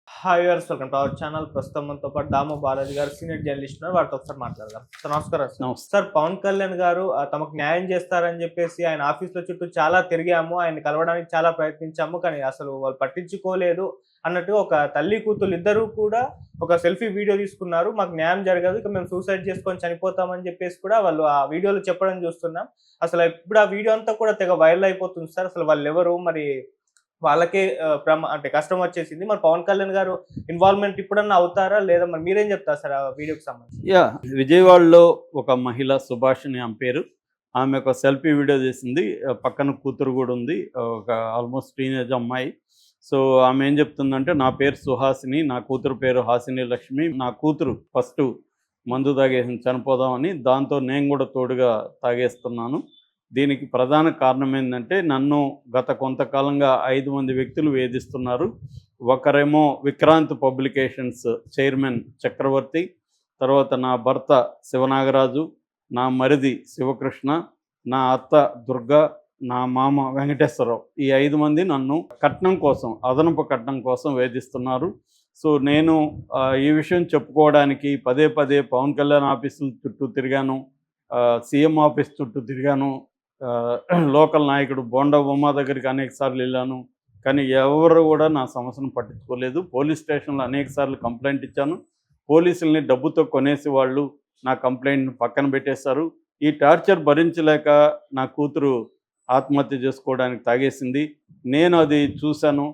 Hi viewers, welcome to our channel. ప్రస్తుతం మనతో పాటు దాము బాలాజీ గారు సీనియర్ జర్నలిస్ట్ ఉన్నారు. వారితో ఒకసారి మాట్లాడదాం. సార్ నమస్కారం. నమస్తే. సార్, పవన్ కళ్యాణ్ గారు తమకు న్యాయం చేస్తారని చెప్పేసి ఆయన ఆఫీసుల చుట్టూ చాలా తిరిగాము, ఆయన కలవడానికి చాలా ప్రయత్నించాము, కానీ అసలు వాళ్ళు పట్టించుకోలేదు అన్నట్టు ఒక తల్లి కూతురు ఇద్దరు కూడా ఒక సెల్ఫీ వీడియో తీసుకున్నారు. మాకు న్యాయం జరగదు, ఇక మేము సూసైడ్ చేసుకొని చనిపోతామని చెప్పేసి కూడా వాళ్ళు ఆ వీడియోలో చెప్పడం చూస్తున్నాం. అసలు ఇప్పుడు ఆ వీడియో అంతా కూడా తెగ వైరల్ అయిపోతుంది సార్. అసలు వాళ్ళు ఎవరు, మరి వాళ్ళకే అంటే కష్టం వచ్చేసింది. మరి పవన్ కళ్యాణ్ గారు ఇన్వాల్వ్‌మెంట్ ఇప్పుడన్నా అవుతారా? లేదా? మరి మీరేం చెప్తారు సార్ ఆ వీడియోకి సంబంధించి? విజయవాడలో ఒక మహిళ సుభాషిణి ఆమె పేరు. ఆమె ఒక సెల్ఫీ వీడియో చేసింది. పక్కన కూతురు కూడా ఉంది. ఒక ఆల్మోస్ట్ టీనేజ్ అమ్మాయి. సో ఆమె ఏం చెప్తుందంటే, నా పేరు సుహాసిని, నా కూతురు పేరు హాసిని లక్ష్మి. నా కూతురు ఫస్ట్ మందు తాగేసి చనిపోదామని, దాంతో నేను కూడా తోడుగా తాగేస్తున్నాను. దీనికి ప్రధాన కారణం ఏంటంటే, నన్ను గత కొంతకాలంగా 5 మంది వ్యక్తులు వేధిస్తున్నారు. ఒకరేమో విక్రాంత్ పబ్లికేషన్స్ చైర్మన్ చక్రవర్తి, తర్వాత నా భర్త శివనాగరాజు, నా మరిది శివకృష్ణ, నా అత్త దుర్గా, నా మామ వెంకటేశ్వరరావు. ఈ 5 మంది నన్ను కట్నం కోసం, అదనపు కట్నం కోసం వేధిస్తున్నారు. సో నేను ఈ విషయం చెప్పుకోవడానికి పదే పదే పవన్ కళ్యాణ్ ఆఫీసుల చుట్టూ తిరిగాను, సీఎం ఆఫీస్ చుట్టూ తిరిగాను, లోకల్ నాయకుడు బోండా ఉమా దగ్గరికి అనేకసార్లు వెళ్ళాను. కానీ ఎవరు కూడా నా సమస్యను పట్టించుకోలేదు. పోలీస్ స్టేషన్లో అనేకసార్లు కంప్లైంట్ ఇచ్చాను. పోలీసుల్ని డబ్బుతో కొనేసి వాళ్ళు నా కంప్లైంట్ని పక్కన పెట్టేశారు. ఈ టార్చర్ భరించలేక నా కూతురు ఆత్మహత్య చేసుకోవడానికి తాగేసింది. నేను అది చూశాను.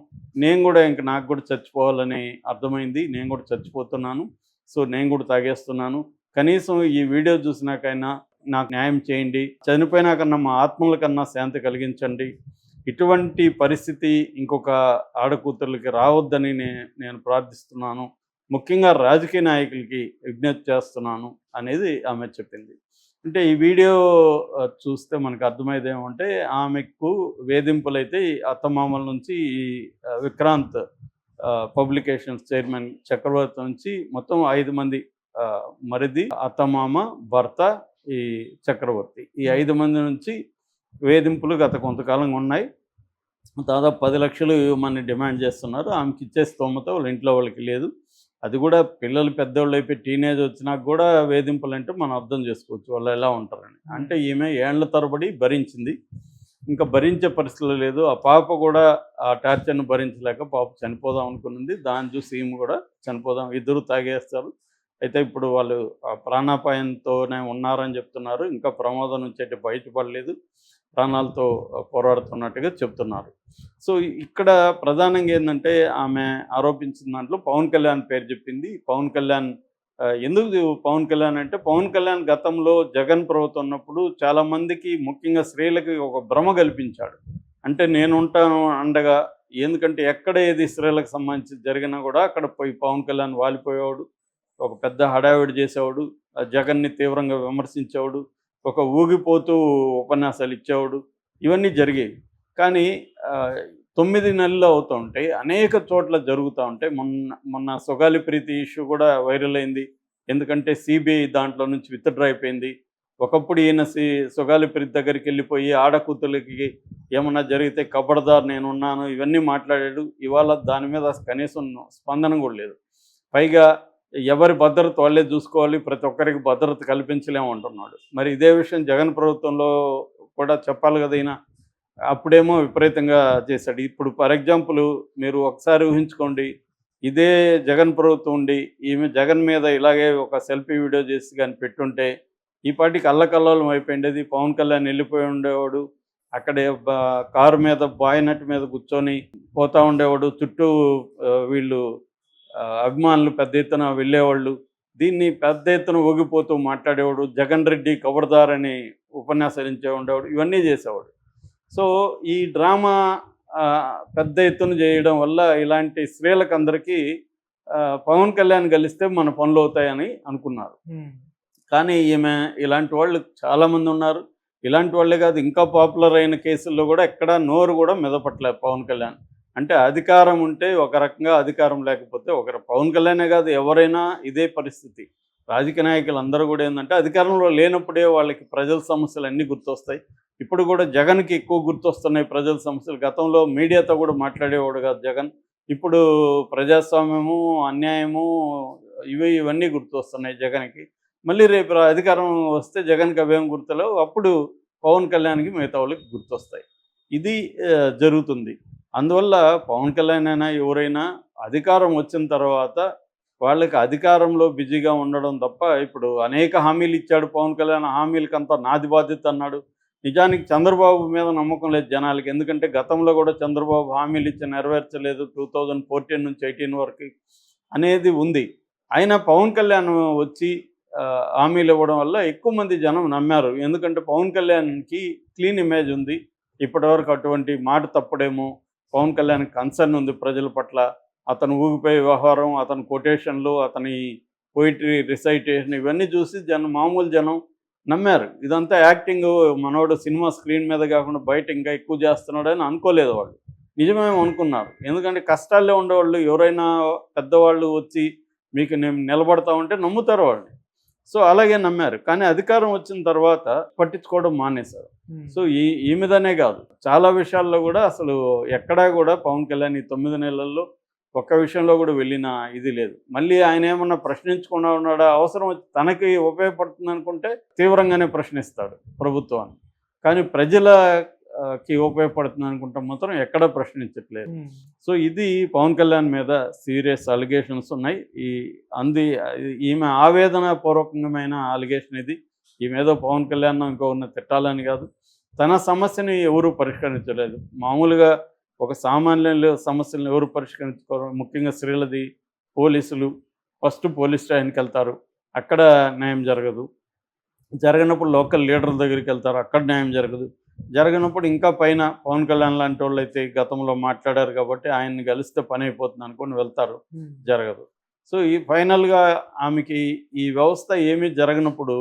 నేను కూడా నాకు కూడా చచ్చిపోవాలని అర్థమైంది. నేను కూడా చచ్చిపోతున్నాను. సో నేను కూడా తాగేస్తున్నాను. కనీసం ఈ వీడియో చూసినాకైనా నాకు న్యాయం చేయండి. చనిపోయినాకన్నా మా ఆత్మల కన్నా శాంతి కలిగించండి. ఇటువంటి పరిస్థితి ఇంకొక ఆడకూతుర్లకి రావద్దని నేను ప్రార్థిస్తున్నాను. ముఖ్యంగా రాజకీయ నాయకులకి విజ్ఞప్తి చేస్తున్నాను అనేది ఆమె చెప్పింది. అంటే ఈ వీడియో చూస్తే మనకు అర్థమయ్యేది ఏమంటే, ఆమెకు వేధింపులైతే అత్తమామల నుంచి ఈ విక్రాంత్ పబ్లికేషన్స్ చైర్మన్ చక్రవర్తి నుంచి మొత్తం 5 మంది, మరిది, అత్తమామ, భర్త, ఈ చక్రవర్తి, ఈ 5 మంది నుంచి వేధింపులు గత కొంతకాలంగా ఉన్నాయి. దాదాపు 10 లక్షలు ఇవ్వమని డిమాండ్ చేస్తున్నారు. ఆమెకి ఇచ్చే స్తోమత వాళ్ళ ఇంట్లో వాళ్ళకి లేదు. అది కూడా పిల్లలు పెద్దోళ్ళు అయిపోయి టీనేజ్ వచ్చినాక కూడా వేధింపులు అంటే మనం అర్థం చేసుకోవచ్చు వాళ్ళు ఎలా ఉంటారని. అంటే ఈమె ఏళ్ల తరబడి భరించింది, ఇంకా భరించే పరిస్థితులు లేదు. ఆ పాప కూడా ఆ టార్చర్ను భరించలేక పాప చనిపోదాం అనుకున్నది. దాన్ని చూసి ఈమె కూడా చనిపోదాం, ఇద్దరు తాగేస్తారు. అయితే ఇప్పుడు వాళ్ళు ప్రాణాపాయంతోనే ఉన్నారని చెప్తున్నారు. ఇంకా ప్రమాదం నుంచి అయితే బయటపడలేదు, ప్రాణాలతో పోరాడుతున్నట్టుగా చెప్తున్నారు. సో ఇక్కడ ప్రధానంగా ఏంటంటే, ఆమె ఆరోపించిన దాంట్లో పవన్ కళ్యాణ్ పేరు చెప్పింది. పవన్ కళ్యాణ్ ఎందుకు పవన్ కళ్యాణ్ అంటే, పవన్ కళ్యాణ్ గతంలో జగన్ ప్రభుత్వం ఉన్నప్పుడు చాలామందికి, ముఖ్యంగా స్త్రీలకి ఒక భ్రమ కల్పించాడు. అంటే నేను ఉంటాను అండగా, ఎందుకంటే ఎక్కడ ఏది స్త్రీలకు సంబంధించి జరిగినా కూడా అక్కడ పోయి పవన్ కళ్యాణ్ వాలిపోయేవాడు, ఒక పెద్ద హడావిడి చేసేవాడు, జగన్ని తీవ్రంగా విమర్శించేవాడు, ఒక ఊగిపోతూ ఉపన్యాసాలు ఇచ్చేవాడు. ఇవన్నీ జరిగేవి. కానీ 9 నెలలు అవుతూ ఉంటాయి, అనేక చోట్ల జరుగుతూ ఉంటాయి. మొన్న సుగాలి ప్రీతి ఇష్యూ కూడా వైరల్ అయింది. ఎందుకంటే సిబిఐ దాంట్లో నుంచి విత్డ్రా అయిపోయింది. ఒకప్పుడు ఈయన సుగాలి ప్రీతి దగ్గరికి వెళ్ళిపోయి ఆడకూతులకి ఏమన్నా జరిగితే కబడ్దార్ నేనున్నాను ఇవన్నీ మాట్లాడాడు. ఇవాళ దాని మీద కనీసం స్పందన కూడా లేదు. పైగా ఎవరి భద్రత వాళ్ళే చూసుకోవాలి, ప్రతి ఒక్కరికి భద్రత కల్పించలేము అంటున్నాడు. మరి ఇదే విషయం జగన్ ప్రభుత్వంలో కూడా చెప్పాలి కదా ఈయన. అప్పుడేమో విపరీతంగా చేశాడు. ఇప్పుడు ఫర్ ఎగ్జాంపుల్ మీరు ఒకసారి ఊహించుకోండి, ఇదే జగన్ ప్రభుత్వం ఉండి ఈమె జగన్ మీద ఇలాగే ఒక సెల్ఫీ వీడియో చేసి కానీ పెట్టుంటే ఈ పాటికి అల్లకల్లోలం అయిపోయిండేది. పవన్ కళ్యాణ్ వెళ్ళిపోయి ఉండేవాడు, అక్కడే కారు మీద బాయినట్ మీద కూర్చొని పోతూ ఉండేవాడు, చుట్టూ వీళ్ళు అభిమానులు పెద్ద ఎత్తున వెళ్ళేవాళ్ళు. దీన్ని పెద్ద ఎత్తున ఊగిపోతూ మాట్లాడేవాడు, జగన్ రెడ్డి కబడ్దార్ అని ఉపన్యాసాలు ఉండేవాడు, ఇవన్నీ చేసేవాడు. సో ఈ డ్రామా పెద్ద ఎత్తున చేయడం వల్ల ఇలాంటి స్త్రీలకు అందరికీ పవన్ కళ్యాణ్ కలిస్తే మన పనులు అవుతాయని అనుకున్నారు. కానీ ఈమె ఇలాంటి వాళ్ళు చాలామంది ఉన్నారు. ఇలాంటి వాళ్ళే కాదు, ఇంకా పాపులర్ అయిన కేసుల్లో కూడా ఎక్కడా నోరు కూడా మెదపట్లేదు పవన్ కళ్యాణ్. అంటే అధికారం ఉంటే ఒక రకంగా, అధికారం లేకపోతే ఒకరు. పవన్ కళ్యాణే కాదు, ఎవరైనా ఇదే పరిస్థితి. రాజకీయ నాయకులు అందరూ కూడా ఏంటంటే, అధికారంలో లేనప్పుడే వాళ్ళకి ప్రజల సమస్యలు అన్నీ గుర్తొస్తాయి. ఇప్పుడు కూడా జగన్కి ఎక్కువ గుర్తొస్తున్నాయి ప్రజల సమస్యలు. గతంలో మీడియాతో కూడా మాట్లాడేవాడు కాదు జగన్. ఇప్పుడు ప్రజాస్వామ్యము, అన్యాయము ఇవన్నీ గుర్తొస్తున్నాయి జగన్కి. మళ్ళీ రేపు అధికారం వస్తే జగన్కి అవేం గుర్తులేవు. అప్పుడు పవన్ కళ్యాణ్కి మిగతా వాళ్ళకి గుర్తొస్తాయి. ఇది జరుగుతుంది. అందువల్ల పవన్ కళ్యాణ్ అయినా ఎవరైనా అధికారం వచ్చిన తర్వాత వాళ్ళకి అధికారంలో బిజీగా ఉండడం తప్ప, ఇప్పుడు అనేక హామీలు ఇచ్చాడు పవన్ కళ్యాణ్. హామీలకంతా నాది బాధ్యత అన్నాడు. నిజానికి చంద్రబాబు మీద నమ్మకం లేదు జనాలకి. ఎందుకంటే గతంలో కూడా చంద్రబాబు హామీలు ఇచ్చి నెరవేర్చలేదు 2014 నుంచి 18 వరకు అనేది ఉంది. అయినా పవన్ కళ్యాణ్ వచ్చి హామీలు ఇవ్వడం వల్ల ఎక్కువ మంది జనం నమ్మారు. ఎందుకంటే పవన్ కళ్యాణ్కి క్లీన్ ఇమేజ్ ఉంది. ఇప్పటివరకు అటువంటి మాట తప్పడేమో, పవన్ కళ్యాణ్ కన్సర్న్ ఉంది ప్రజల పట్ల. అతను ఊగిపోయే వ్యవహారం, అతని కొటేషన్లు, అతని పోయిటరీ రిసైటేషన్ ఇవన్నీ చూసి మామూలు జనం నమ్మారు. ఇదంతా యాక్టింగ్, మనోడు సినిమా స్క్రీన్ మీద కాకుండా బయట ఇంకా ఎక్కువ చేస్తున్నాడని అనుకోలేదు వాళ్ళు. నిజమేమో అనుకున్నారు. ఎందుకంటే కష్టాల్లో ఉండేవాళ్ళు ఎవరైనా పెద్దవాళ్ళు వచ్చి మీకు నేను నిలబడతామంటే నమ్ముతారు వాళ్ళు. సో అలాగే నమ్మారు. కానీ అధికారం వచ్చిన తర్వాత పట్టించుకోవడం మానేశారు. సో ఈ మీదనే కాదు, చాలా విషయాల్లో కూడా అసలు ఎక్కడా కూడా పవన్ కళ్యాణ్ ఈ 9 నెలల్లో ఒక్క విషయంలో కూడా వెళ్ళిన ఇది లేదు. మళ్ళీ ఆయన ఏమన్నా ప్రశ్నించకుండా ఉన్నాడా? అవసరం వచ్చి తనకి ఉపయోగపడుతుంది అనుకుంటే తీవ్రంగానే ప్రశ్నిస్తాడు ప్రభుత్వాన్ని. కానీ ప్రజలకి ఉపయోగపడుతుంది అనుకుంటే మాత్రం ఎక్కడా ప్రశ్నించట్లేదు. సో ఇది పవన్ కళ్యాణ్ మీద సీరియస్ అలిగేషన్స్ ఉన్నాయి. ఈమె ఆవేదన పూర్వకమైన అలిగేషన్ ఇది. ఈమెదో పవన్ కళ్యాణ్ ఇంకొకరిని తిట్టాలని కాదు. తన సమస్యని ఎవరూ పరిష్కరించలేదు. మామూలుగా ఒక సామాన్య సమస్యలను ఎవరు పరిష్కరించుకోరు. ముఖ్యంగా స్త్రీలది. పోలీసులు ఫస్ట్ పోలీస్ స్టేషన్కి వెళ్తారు, అక్కడ న్యాయం జరగదు. జరగనప్పుడు లోకల్ లీడర్ల దగ్గరికి వెళ్తారు, అక్కడ న్యాయం జరగదు. జరగనప్పుడు ఇంకా పైన పవన్ కళ్యాణ్ లాంటి వాళ్ళు అయితే గతంలో మాట్లాడారు కాబట్టి ఆయన్ని కలిస్తే పని అయిపోతుంది అనుకొని వెళ్తారు, జరగదు. సో ఈ ఫైనల్గా ఆమెకి ఈ వ్యవస్థ ఏమీ జరగనప్పుడు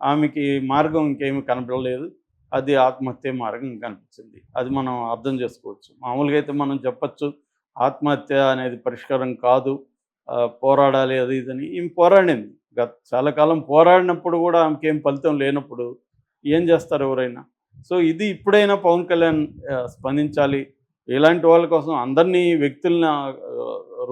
ఆమెకి మార్గం ఇంకేమీ కనపడలేదు. అది ఆత్మహత్య మార్గం కనిపించింది. అది మనం అర్థం చేసుకోవచ్చు. మామూలుగా అయితే మనం చెప్పచ్చు ఆత్మహత్య అనేది పరిష్కారం కాదు, పోరాడాలి అది ఇదని. ఈమె పోరాడింది. చాలా కాలం పోరాడినప్పుడు కూడా ఆమెకేం ఫలితం లేనప్పుడు ఏం చేస్తారు ఎవరైనా? సో ఇది ఇప్పుడైనా పవన్ కళ్యాణ్ స్పందించాలి. ఇలాంటి వాళ్ళ కోసం అందరినీ వ్యక్తులను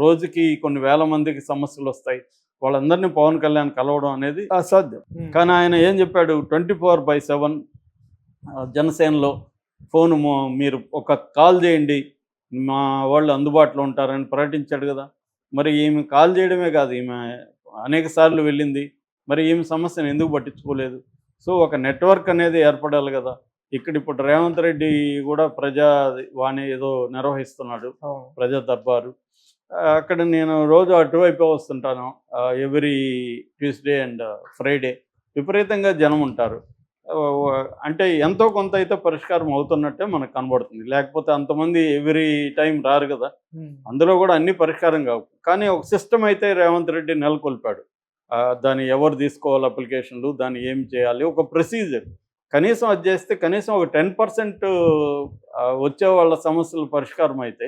రోజుకి కొన్ని వేల మందికి సమస్యలు వస్తాయి, వాళ్ళందరినీ పవన్ కళ్యాణ్ కలవడం అనేది అసాధ్యం. కానీ ఆయన ఏం చెప్పాడు? 24/7 జనసేనలో ఫోను మీరు ఒక కాల్ చేయండి, మా వాళ్ళు అందుబాటులో ఉంటారని ప్రకటించాడు కదా. మరి ఈమె కాల్ చేయడమే కాదు, ఈమె అనేక సార్లు వెళ్ళింది. మరి ఈమె సమస్యను ఎందుకు పట్టించుకోలేదు? సో ఒక నెట్వర్క్ అనేది ఏర్పడాలి కదా. ఇప్పుడు రేవంత్ రెడ్డి కూడా ప్రజావాణి ఏదో నిర్వహిస్తున్నాడు, ప్రజా దర్బారు. అక్కడ నేను రోజు అటువైపు వస్తుంటాను. ఎవ్రీ ట్యూస్డే అండ్ ఫ్రైడే విపరీతంగా జనం ఉంటారు. అంటే ఎంతో కొంత అయితే పరిష్కారం అవుతున్నట్టే మనకు కనబడుతుంది. లేకపోతే అంతమంది ఎవ్రీ టైం రారు కదా. అందులో కూడా అన్ని పరిష్కారం కావు. కానీ ఒక సిస్టమ్ అయితే రేవంత్ రెడ్డి నెలకొల్పాడు. దాన్ని ఎవరు తీసుకోవాలి అప్లికేషన్లు, దాన్ని ఏం చేయాలి, ఒక ప్రొసీజర్. కనీసం అది చేస్తే కనీసం ఒక 10% వచ్చే వాళ్ళ సమస్యలు పరిష్కారం అయితే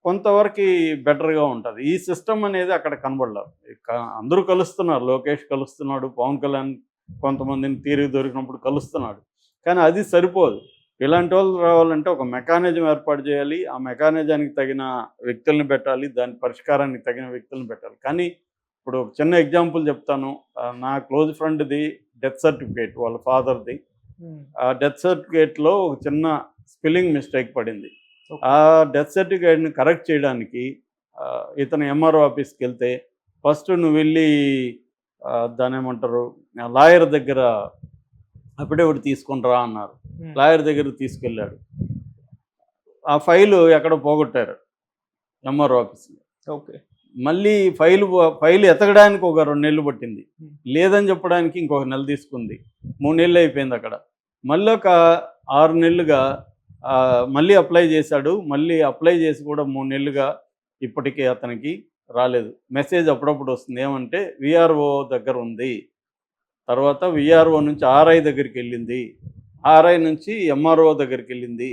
కొంతవరకు బెటర్గా ఉంటుంది. ఈ సిస్టమ్ అనేది అక్కడ కనబడలేదు. అందరూ కలుస్తున్నారు, లోకేష్ కలుస్తున్నాడు, పవన్ కళ్యాణ్ కొంతమందిని తీరిక దొరికినప్పుడు కలుస్తున్నాడు. కానీ అది సరిపోదు. ఇలాంటి వాళ్ళు రావాలంటే ఒక మెకానిజం ఏర్పాటు చేయాలి. ఆ మెకానిజానికి తగిన వ్యక్తుల్ని పెట్టాలి, దాని పరిష్కారానికి తగిన వ్యక్తులను పెట్టాలి. కానీ ఇప్పుడు ఒక చిన్న ఎగ్జాంపుల్ చెప్తాను. నా క్లోజ్ ఫ్రెండ్ది డెత్ సర్టిఫికేట్ వాళ్ళ ఫాదర్ది. ఆ డెత్ సర్టిఫికేట్లో ఒక చిన్న స్పెల్లింగ్ మిస్టేక్ పడింది. ఆ డెత్ సర్టిఫికేట్ని కరెక్ట్ చేయడానికి ఇతను ఎంఆర్ఓ ఆఫీస్కి వెళ్తే ఫస్ట్ నువ్వు వెళ్ళి దాని ఏమంటారు లాయర్ దగ్గర అఫిడవిట్ తీసుకొని రా అన్నారు. లాయర్ దగ్గర తీసుకెళ్ళాడు. ఆ ఫైలు ఎక్కడ పోగొట్టారు ఎంఆర్ఓ ఆఫీస్లో. ఓకే. మళ్ళీ ఫైలు ఎతకడానికి ఒక 2 నెలలు పట్టింది. లేదని చెప్పడానికి ఇంకొక నెల తీసుకుంది. 3 నెలలు అయిపోయింది అక్కడ. మళ్ళీ ఒక 6 నెలలుగా మళ్ళీ అప్లై చేశాడు. మళ్ళీ అప్లై చేసి కూడా 3 నెలలుగా ఇప్పటికీ అతనికి రాలేదు. మెసేజ్ అప్పుడప్పుడు వస్తుంది, ఏమంటే విఆర్ఓ దగ్గర ఉంది. తర్వాత విఆర్ఓ నుంచి ఆర్ఐ దగ్గరికి వెళ్ళింది, ఆర్ఐ నుంచి ఎంఆర్ఓ దగ్గరికి వెళ్ళింది,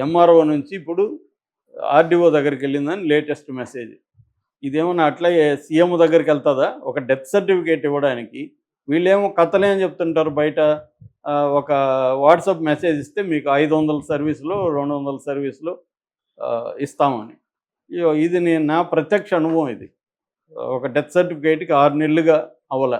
ఎంఆర్ఓ నుంచి ఇప్పుడు ఆర్డీఓ దగ్గరికి వెళ్ళిందని లేటెస్ట్ మెసేజ్. ఇదేమన్నా అట్లా సీఎం దగ్గరికి వెళ్తుందా ఒక డెత్ సర్టిఫికేట్ ఇవ్వడానికి? వీళ్ళేమో కథలే అని చెప్తుంటారు బయట. ఒక వాట్సాప్ మెసేజ్ ఇస్తే మీకు 500 సర్వీసులో 200 సర్వీసులో ఇస్తామని. ఇది నా ప్రత్యక్ష అనుభవం ఇది. ఒక డెత్ సర్టిఫికేట్‌కి 6 నెలలుగా అవ్వల.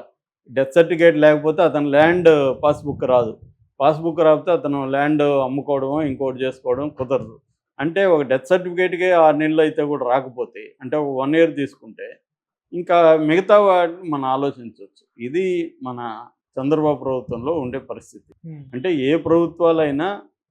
డెత్ సర్టిఫికేట్ లేకపోతే అతని ల్యాండ్ పాస్‌బుక్ రాదు. పాస్‌బుక్ రాకపోతే అతను ల్యాండ్ అమ్ముకోవడమో, ఇంకోటి చేసుకోవడం కుదరదు. అంటే ఒక డెత్ సర్టిఫికేట్‌కే 6 నెలలు అయితే కూడా రాకపోతే, అంటే ఒక 1 ఇయర్ తీసుకుంటే, ఇంకా మిగతా వాటిని మనం ఆలోచించొచ్చు. ఇది మన చంద్రబాబు ప్రభుత్వంలో ఉండే పరిస్థితి. అంటే ఏ ప్రభుత్వాలైనా